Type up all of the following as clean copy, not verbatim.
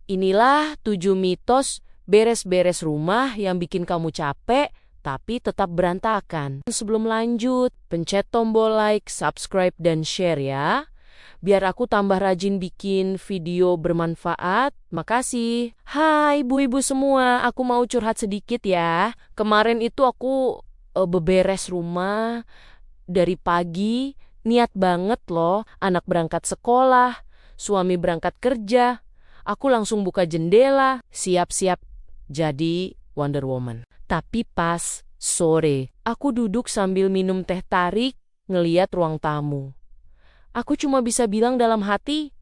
Inilah 7 mitos beres-beres rumah yang bikin kamu capek, tapi tetap berantakan. Sebelum lanjut, pencet tombol like, subscribe, dan share ya. Biar aku tambah rajin bikin video bermanfaat. Makasih. Hai ibu-ibu semua, aku mau curhat sedikit ya. Kemarin itu aku beberes rumah dari pagi. Niat banget loh, anak berangkat sekolah, suami berangkat kerja. Aku langsung buka jendela, siap-siap jadi Wonder Woman. Tapi pas sore, aku duduk sambil minum teh tarik, ngeliat ruang tamu. Aku cuma bisa bilang dalam hati,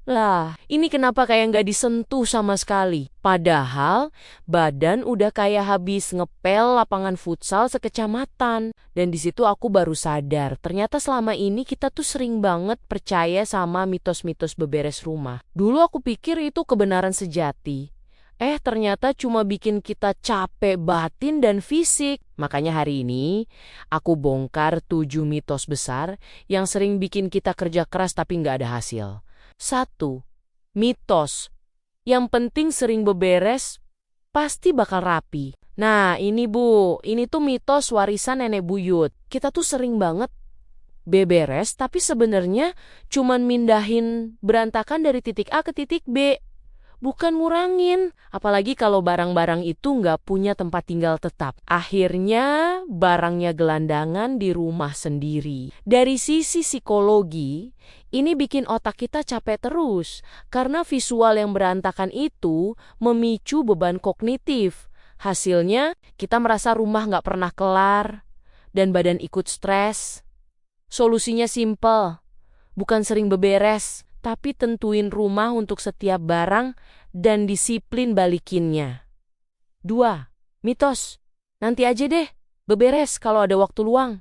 lah, ini kenapa kayak nggak disentuh sama sekali? Padahal badan udah kayak habis ngepel lapangan futsal sekecamatan. Dan di situ aku baru sadar, ternyata selama ini kita tuh sering banget percaya sama mitos-mitos beberes rumah. Dulu aku pikir itu kebenaran sejati. Ternyata cuma bikin kita capek batin dan fisik. Makanya hari ini, aku bongkar 7 mitos besar yang sering bikin kita kerja keras tapi nggak ada hasil. 1. Mitos. Yang penting sering beberes, pasti bakal rapi. Nah ini Bu, ini tuh mitos warisan nenek buyut. Kita tuh sering banget beberes, tapi sebenarnya cuman mindahin berantakan dari titik A ke titik B. Bukan ngurangin, apalagi kalau barang-barang itu nggak punya tempat tinggal tetap. Akhirnya barangnya gelandangan di rumah sendiri. Dari sisi psikologi, ini bikin otak kita capek terus. Karena visual yang berantakan itu memicu beban kognitif. Hasilnya, kita merasa rumah nggak pernah kelar dan badan ikut stres. Solusinya simpel, bukan sering beberes, tapi tentuin rumah untuk setiap barang dan disiplin balikinnya. 2. Mitos. Nanti aja deh, beberes kalau ada waktu luang.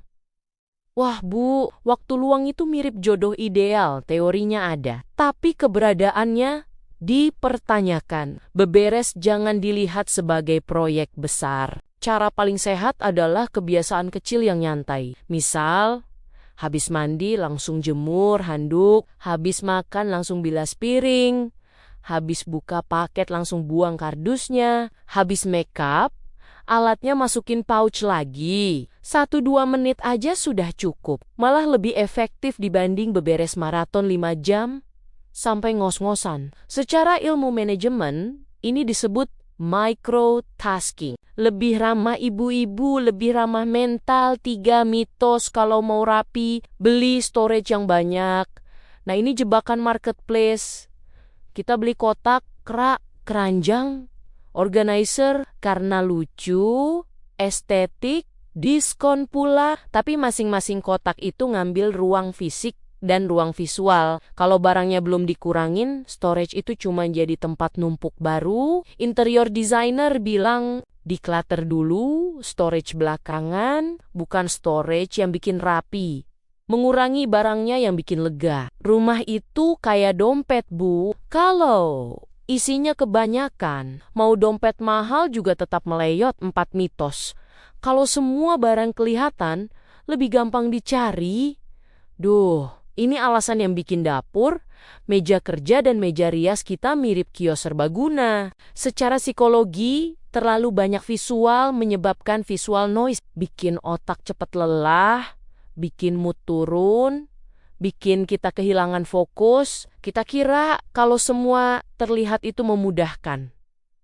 Wah Bu, waktu luang itu mirip jodoh ideal, teorinya ada. Tapi keberadaannya dipertanyakan. Beberes jangan dilihat sebagai proyek besar. Cara paling sehat adalah kebiasaan kecil yang nyantai. Misal, habis mandi langsung jemur handuk, habis makan langsung bilas piring, habis buka paket langsung buang kardusnya, habis makeup, alatnya masukin pouch lagi. 1-2 menit aja sudah cukup. Malah lebih efektif dibanding beberes maraton 5 jam sampai ngos-ngosan. Secara ilmu manajemen, ini disebut microtasking. Lebih ramah ibu-ibu, lebih ramah mental. 3 mitos kalau mau rapi, beli storage yang banyak. Nah ini jebakan marketplace. Kita beli kotak, kerak, keranjang, organizer karena lucu, estetik, diskon pula. Tapi masing-masing kotak itu ngambil ruang fisik dan ruang visual. Kalau barangnya belum dikurangin, storage itu cuma jadi tempat numpuk baru. Interior designer bilang, declutter dulu, storage belakangan, bukan storage yang bikin rapi. Mengurangi barangnya yang bikin lega. Rumah itu kayak dompet Bu. Kalau isinya kebanyakan, mau dompet mahal juga tetap meleyot. 4 mitos. Kalau semua barang kelihatan, lebih gampang dicari. Duh. Ini alasan yang bikin dapur, meja kerja dan meja rias kita mirip kios serbaguna. Secara psikologi, terlalu banyak visual menyebabkan visual noise. Bikin otak cepat lelah, bikin mood turun, bikin kita kehilangan fokus. Kita kira kalau semua terlihat itu memudahkan.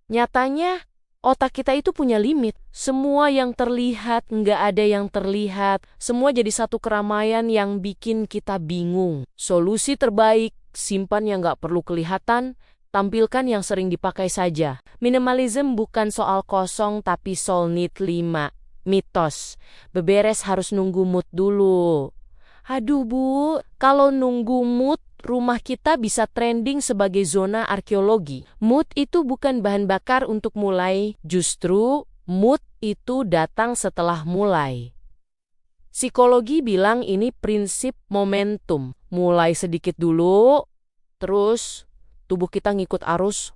Nyatanya, otak kita itu punya limit. Semua yang terlihat, nggak ada yang terlihat. Semua jadi satu keramaian yang bikin kita bingung. Solusi terbaik, simpan yang nggak perlu kelihatan, tampilkan yang sering dipakai saja. Minimalism bukan soal kosong, tapi soal need. 5. Mitos. Beberes harus nunggu mood dulu. Aduh Bu, kalau nunggu mood, rumah kita bisa trending sebagai zona arkeologi. Mood itu bukan bahan bakar untuk mulai, justru mood itu datang setelah mulai. Psikologi bilang ini prinsip momentum. Mulai sedikit dulu, terus tubuh kita ngikut arus.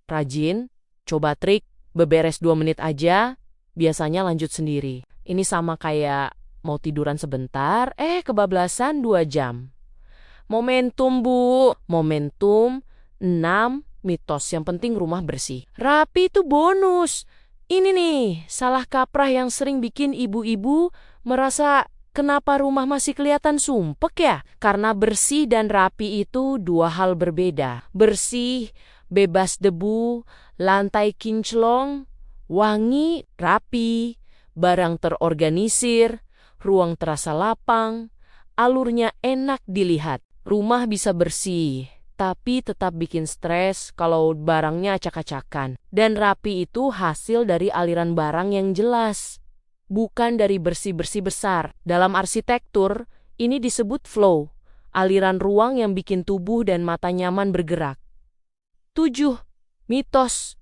Rajin, coba trik, beberes 2 menit aja, biasanya lanjut sendiri. Ini sama kayak mau tiduran sebentar, kebablasan 2 jam. Momentum Bu, momentum. 6. mitos yang penting rumah bersih. Rapi itu bonus. Ini nih, salah kaprah yang sering bikin ibu-ibu merasa kenapa rumah masih kelihatan sumpek ya? Karena bersih dan rapi itu dua hal berbeda. Bersih, bebas debu, lantai kinclong, wangi, rapi, barang terorganisir, ruang terasa lapang, alurnya enak dilihat. Rumah bisa bersih, tapi tetap bikin stres kalau barangnya acak-acakan. Dan rapi itu hasil dari aliran barang yang jelas, bukan dari bersih-bersih besar. Dalam arsitektur, ini disebut flow, aliran ruang yang bikin tubuh dan mata nyaman bergerak. 7. Mitos.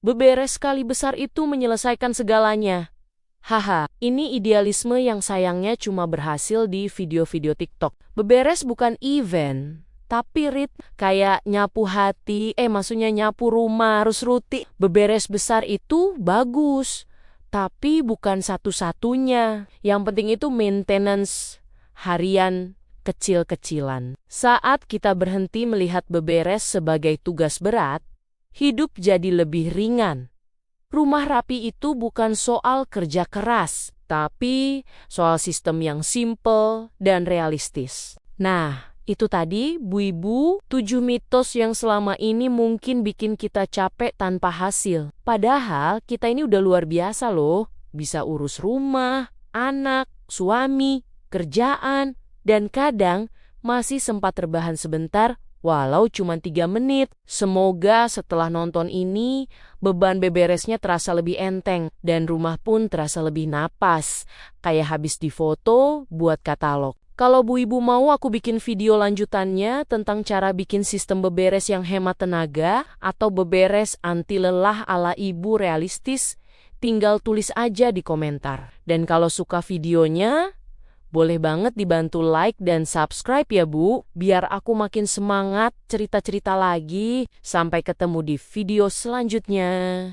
Beberes sekali besar itu menyelesaikan segalanya. Haha, ini idealisme yang sayangnya cuma berhasil di video-video TikTok. Beberes bukan event, tapi kayak nyapu hati, maksudnya nyapu rumah harus rutin. Beberes besar itu bagus, tapi bukan satu-satunya. Yang penting itu maintenance harian kecil-kecilan. Saat kita berhenti melihat beberes sebagai tugas berat, hidup jadi lebih ringan. Rumah rapi itu bukan soal kerja keras, tapi soal sistem yang simple dan realistis. Nah, itu tadi, Bu Ibu, 7 mitos yang selama ini mungkin bikin kita capek tanpa hasil. Padahal kita ini udah luar biasa loh. Bisa urus rumah, anak, suami, kerjaan, dan kadang masih sempat rebahan sebentar walau cuma 3 menit. Semoga setelah nonton ini, beban beberesnya terasa lebih enteng dan rumah pun terasa lebih napas. Kayak habis difoto buat katalog. Kalau Bu Ibu mau aku bikin video lanjutannya tentang cara bikin sistem beberes yang hemat tenaga atau beberes anti lelah ala ibu realistis, tinggal tulis aja di komentar. Dan kalau suka videonya, boleh banget dibantu like dan subscribe ya Bu, biar aku makin semangat cerita-cerita lagi. Sampai ketemu di video selanjutnya.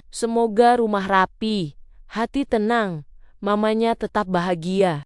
Semoga rumah rapi, hati tenang, mamanya tetap bahagia.